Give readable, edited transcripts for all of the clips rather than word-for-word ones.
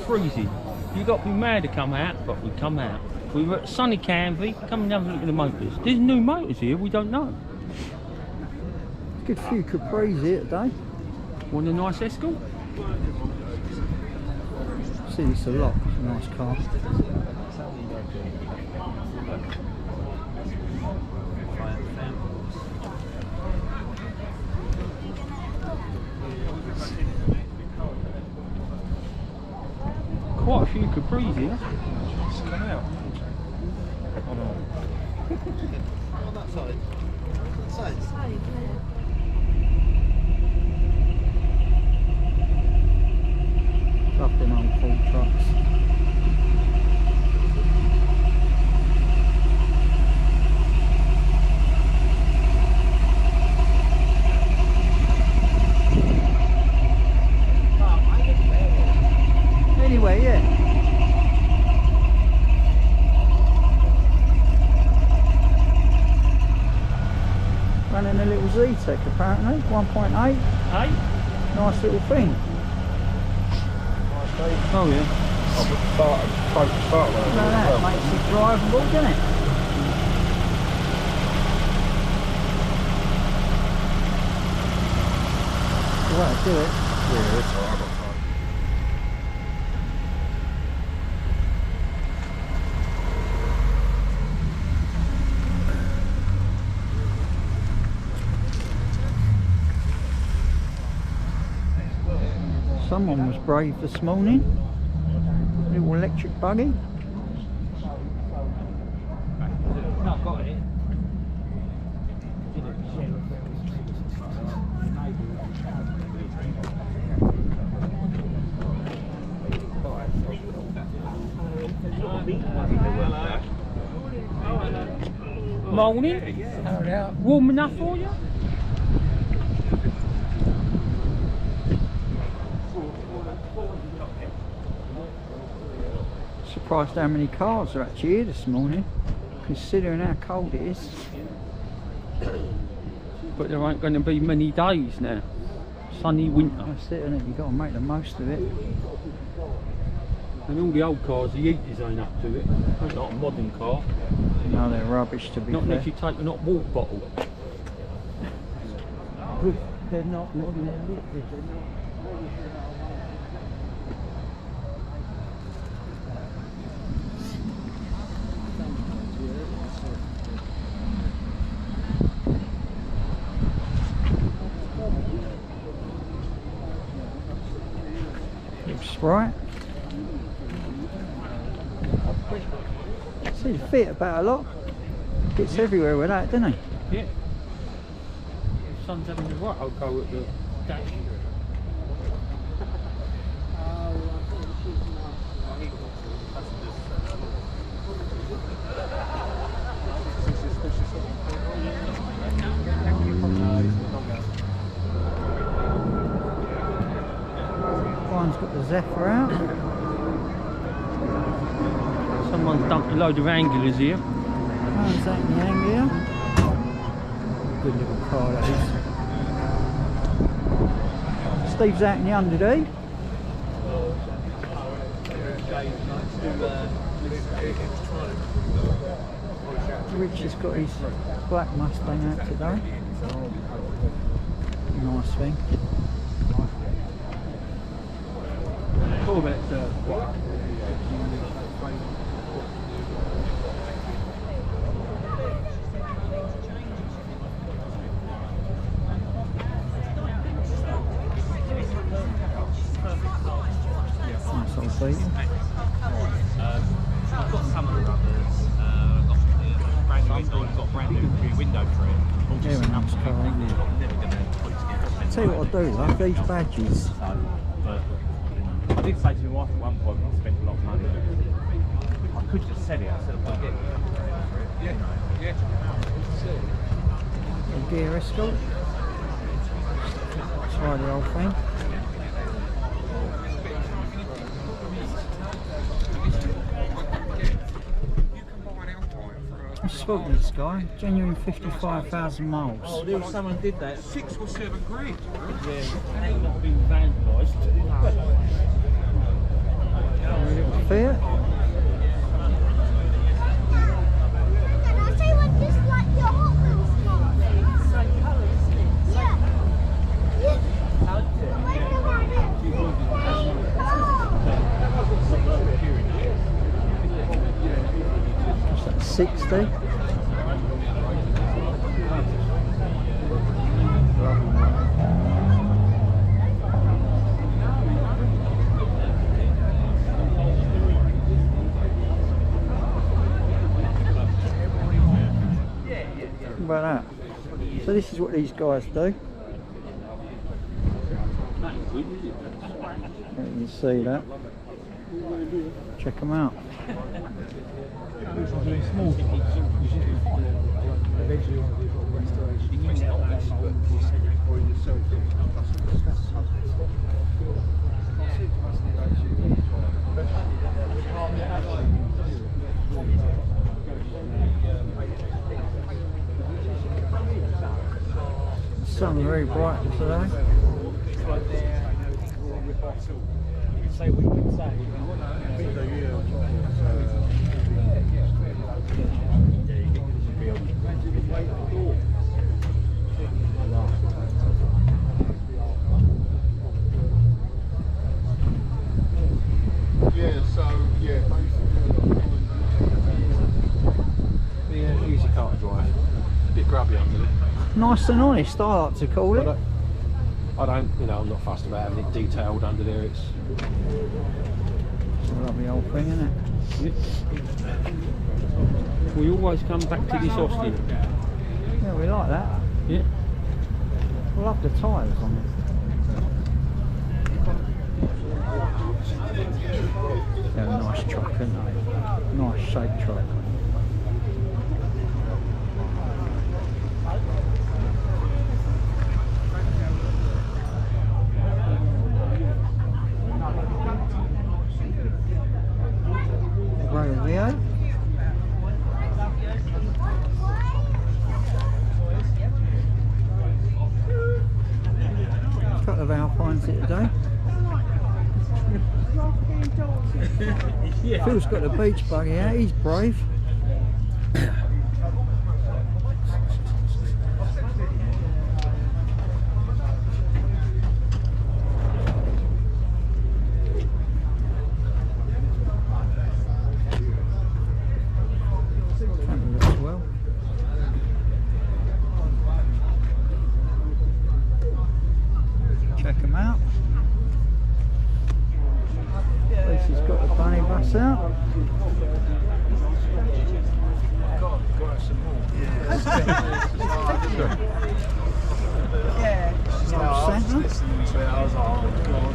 freezing. You got to be mad to come out, but we come out. We were at sunny Canvey. Come and have a look at the motors. There's new motors here. We don't know. Good few Capris here today. Want a nice Escort? See this a lot. It's a nice car. Quite a few Capris here. Come out. Oh no. On that side. That side. Love them old Ford trucks. Anyway, yeah. Running a little Z-Tech apparently, 1.8. Hey? Nice little thing. Oh yeah. Look at that, makes it drivable, doesn't it? Well, do it. Yeah, that's all right. Someone was brave this morning. Little electric buggy. No, I've got it. Morning. Warm enough for you? Surprised how many cars are actually here this morning, considering how cold it is. But there ain't going to be many days now. Sunny winter. That's it, isn't it? You've got to make the most of it. And all the old cars, the heaters ain't up to it. It's not a modern car. No, they're rubbish to be Not fair. unless you take a hot water bottle. They're not modern, they're liquid, they're not. Sprite. See the fit about a lot. Gets everywhere with that, doesn't he? Yeah. The sun's having the right old go at the dash. One's got the Zephyr out. Someone's dumped a load of Angulars here. One's out in the Anglia. Good little car that is. Steve's out in the Underday. Rich has got his black Mustang out today. Nice thing. Oh, but Nice old Beetle. I've got some of the others. I've got brand new window trim. They're a nice car, aren't they? Tell you what I'll do, though, these badges. But I did say to my wife at one point, I spent a lot of money. I could just sell it. I said, I'll get it. Yeah. A gear Escort. Try the old thing. I spoke to this guy, genuine 55,000 miles. oh, there was someone did that. 6 or 7 grand. Yeah, ain't not been vandalised. here. Can I say what this like your Hot Wheels car? Same colour, isn't it? Yeah. Yeah. What's that, 60? How about that? So this is what these guys do. You can see that. Check them out. The sun's very bright today. Say what you can say. Yeah, so yeah, Yeah, easy car to drive. A bit grubby under it. Nice and honest, I like to call it. I don't, you know, I'm not fussed about having it detailed under there. It's It's a lovely old thing, isn't it? We always come back to this Austin. Yeah, we like that. Yeah. I love the tyres on it. They're a nice truck, aren't they? Nice shaped truck. Rio. A couple of Alpines here today. Phil's got the beach buggy out, he's brave. Check them out. Lucy's got the bunny bus out. yeah. Old Santa. Listening to it, I was like, oh god.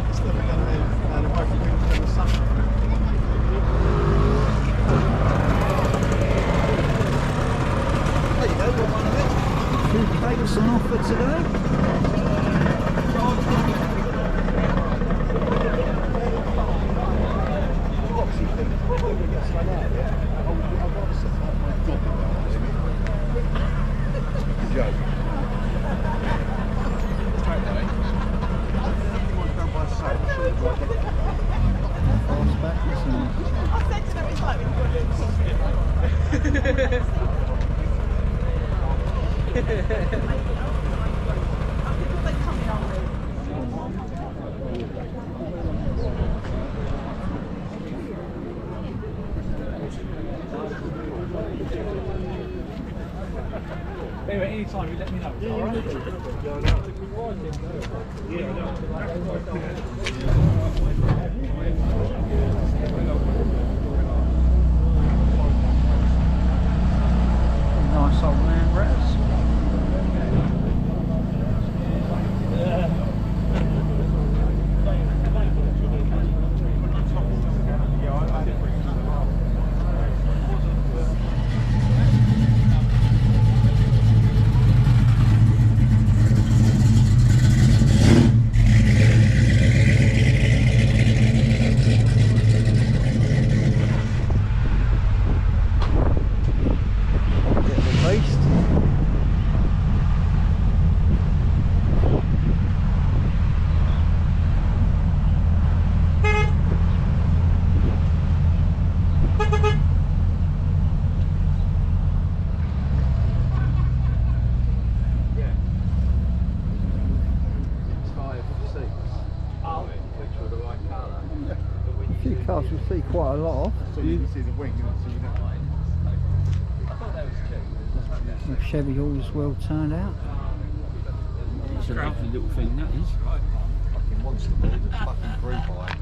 It's never going to end. And I'm hoping it's going to suffer. There you go, got one of it. 2 cakes on offer today. Good joke. Straight there, eh? Everyone's done by sale. Fast back, isn't it? I said to them, it's like when you're doing something. Anyway, anytime you let me know. Alright? Nice old Land Raz. quite a lot off. So you can see the wing, you know, so you know. The Chevy all's well turned out. It's a lovely little thing, that is. Fucking monster, dude. It's fucking grew by.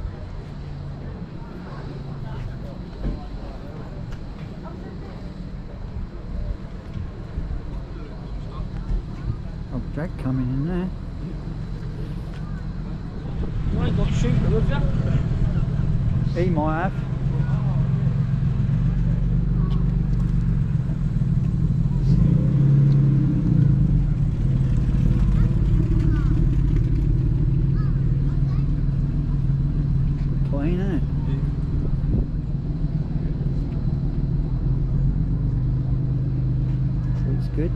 Oh, Jack coming in there. You ain't got a shooter, have you? He might have. Plane, eh? Looks good.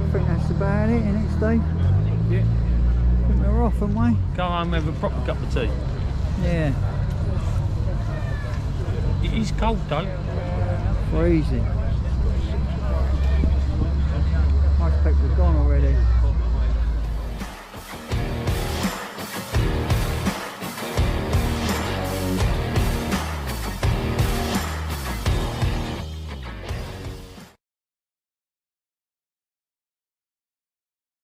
I think that's about it, innit, Steve? Yeah. I think we're off, aren't we? Go home and have a proper cup of tea. Yeah. It is cold though. Freezing.